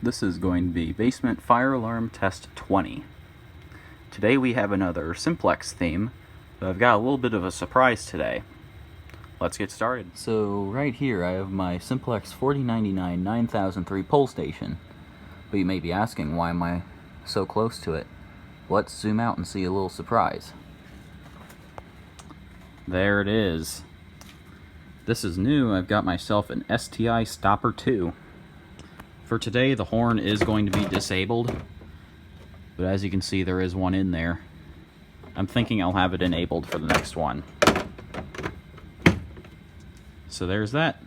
This is going to be Basement Fire Alarm Test 20. Today we have another simplex theme, but I've got a little bit of a surprise today. Let's get started. So right here I have my simplex 4099 9003 pole station. But you may be asking, why am I so close to it? Let's zoom out and see a little surprise. There it is. This is new. I've got myself an STI Stopper 2. For today, the horn is going to be disabled, but as you can see, there is one in there. I'm thinking I'll have it enabled for the next one. So there's that.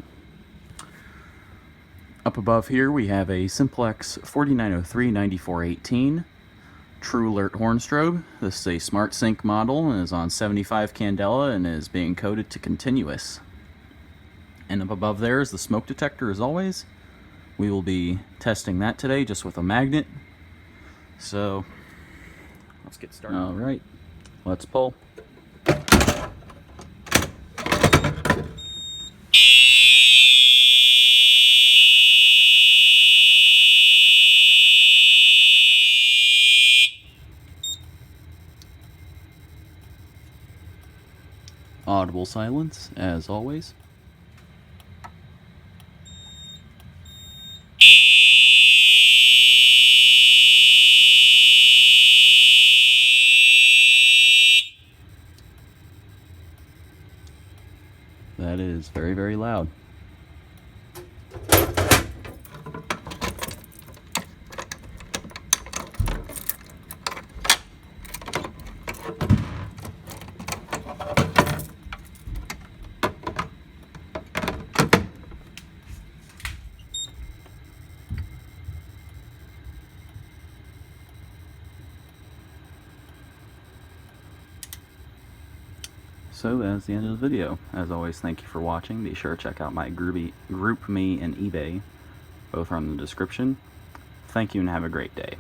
Up above here, we have a simplex 4903 9418 True Alert horn strobe. This is a Smart Sync model and is on 75 candela and is being coded to continuous. And up above there is the smoke detector, as always. We will be testing that today just with a magnet. So let's get started. Alright, let's pull. Audible silence, as always. That is very, very loud. So that's the end of the video. As always, thank you for watching. Be sure to check out my Groupme and eBay. Both are in the description. Thank you and have a great day.